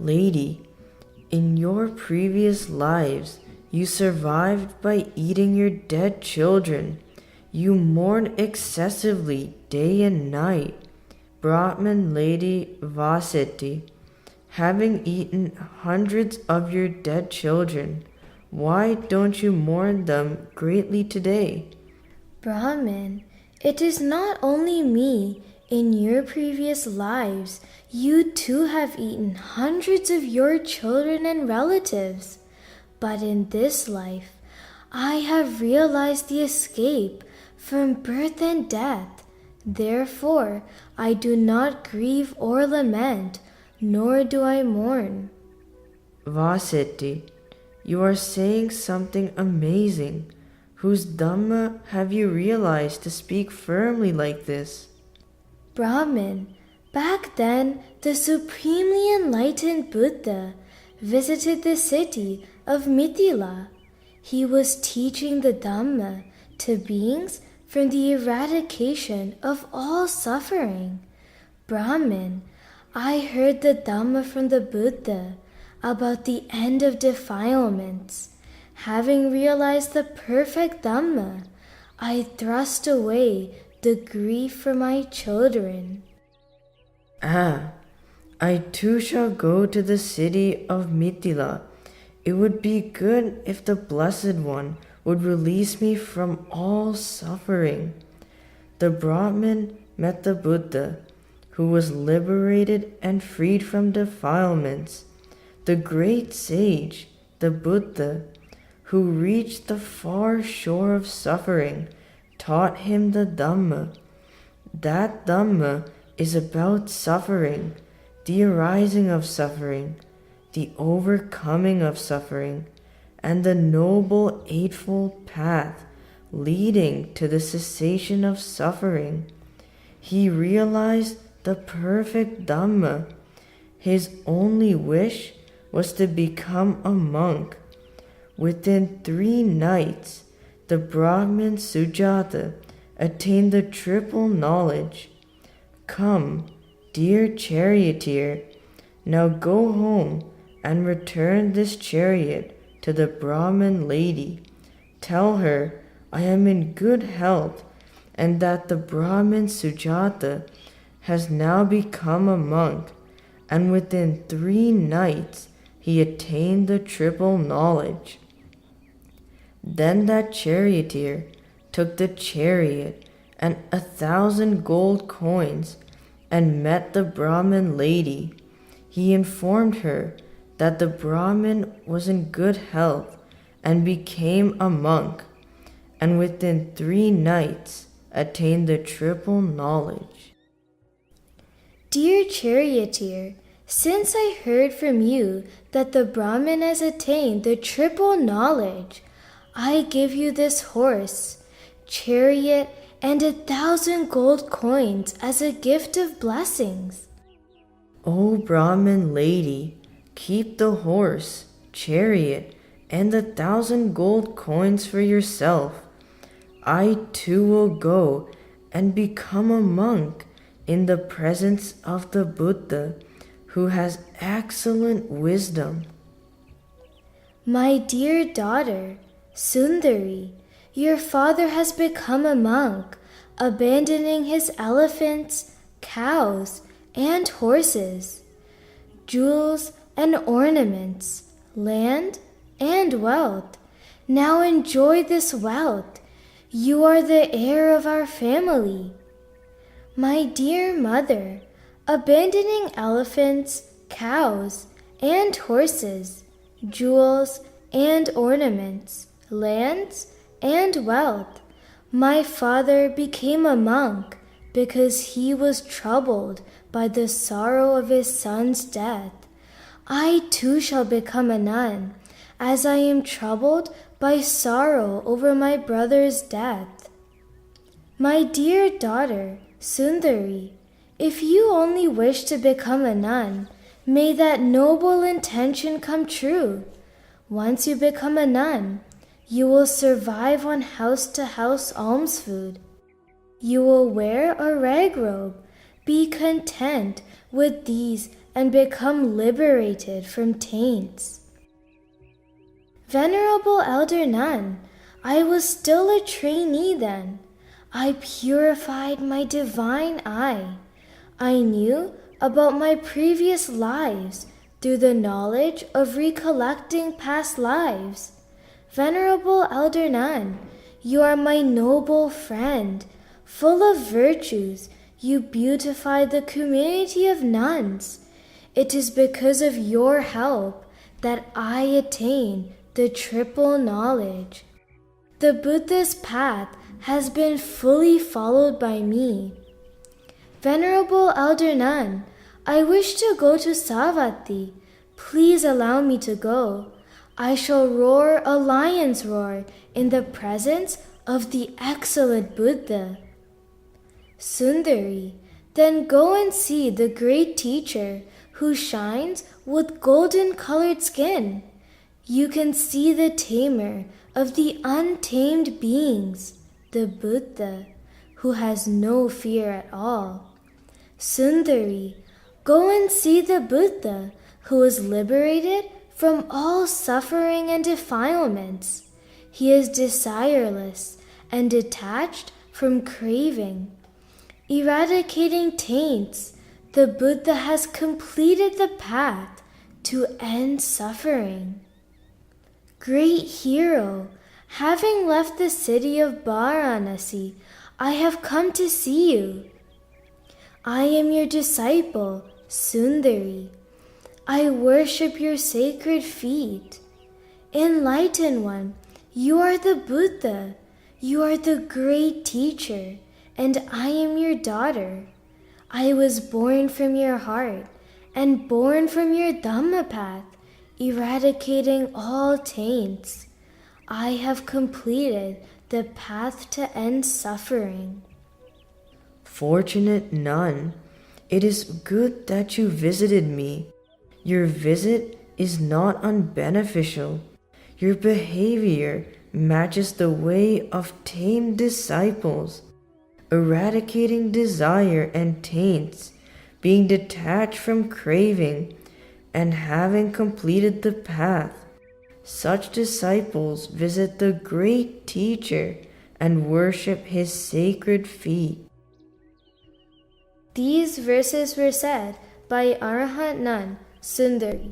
Lady, in your previous lives, you survived by eating your dead children. You mourn excessively day and night. Brahmin Lady Vasiti, having eaten hundreds of your dead children, why don't you mourn them greatly today? Brahmin, it is not only me. In your previous lives, you too have eaten hundreds of your children and relatives. But in this life, I have realized the escape from birth and death. Therefore, I do not grieve or lament, nor do I mourn. Vasiti, you are saying something amazing. Whose Dhamma have you realized to speak firmly like this? Brahmin, back then the supremely enlightened Buddha visited the city of Mithila. He was teaching the Dhamma to beings from the eradication of all suffering. Brahmin, I heard the Dhamma from the Buddha about the end of defilements. Having realized the perfect Dhamma, I thrust away the grief for my children. I too shall go to the city of Mithila. It would be good if the Blessed One would release me from all suffering. The Brahmin met the Buddha, who was liberated and freed from defilements. The great sage, the Buddha, who reached the far shore of suffering, taught him the Dhamma. That Dhamma is about suffering, the arising of suffering, the overcoming of suffering, and the noble eightfold path leading to the cessation of suffering. He realized the perfect Dhamma. His only wish was to become a monk. Within 3 nights, the Brahmin Sujata attained the triple knowledge. Come, dear charioteer, now go home and return this chariot to the Brahmin lady. Tell her I am in good health and that the Brahmin Sujata has now become a monk, and within 3 nights he attained the triple knowledge. Then that charioteer took the chariot and 1,000 gold coins and met the Brahmin lady. He informed her that the Brahmin was in good health and became a monk, and within 3 nights attained the triple knowledge. Dear charioteer, since I heard from you that the Brahmin has attained the triple knowledge, I give you this horse, chariot, and 1,000 gold coins as a gift of blessings. O Brahmin lady, keep the horse, chariot, and 1,000 gold coins for yourself. I too will go and become a monk in the presence of the Buddha, who has excellent wisdom. My dear daughter, Sundari, your father has become a monk, abandoning his elephants, cows, and horses, jewels and ornaments, land and wealth. Now enjoy this wealth. You are the heir of our family. My dear mother, abandoning elephants, cows, and horses, jewels and ornaments, lands and wealth, my father became a monk because he was troubled by the sorrow of his son's death. I too shall become a nun, as I am troubled by sorrow over my brother's death. My dear daughter, Sundari, if you only wish to become a nun, may that noble intention come true. Once you become a nun, you will survive on house-to-house alms food. You will wear a rag robe. Be content with these and become liberated from taints. Venerable Elder Nun, I was still a trainee then. I purified my divine eye. I knew about my previous lives through the knowledge of recollecting past lives. Venerable Elder Nun, you are my noble friend. Full of virtues, you beautify the community of nuns. It is because of your help that I attain the triple knowledge. The Buddha's path has been fully followed by me. Venerable Elder Nun, I wish to go to Savatthi. Please allow me to go. I shall roar a lion's roar in the presence of the excellent Buddha. Sundari, then go and see the great teacher who shines with golden-colored skin. You can see the tamer of the untamed beings, the Buddha, who has no fear at all. Sundari, go and see the Buddha who is liberated from all suffering and defilements. He is desireless and detached from craving. Eradicating taints, the Buddha has completed the path to end suffering. Great hero, having left the city of Varanasi, I have come to see you. I am your disciple, Sundari. I worship your sacred feet. Enlightened one, you are the Buddha. You are the great teacher, and I am your daughter. I was born from your heart and born from your Dhamma path, eradicating all taints. I have completed the path to end suffering. Fortunate nun, it is good that you visited me. Your visit is not unbeneficial. Your behavior matches the way of tame disciples, eradicating desire and taints, being detached from craving, and having completed the path. Such disciples visit the great teacher and worship his sacred feet. These verses were said by Arahant Nun Sundari.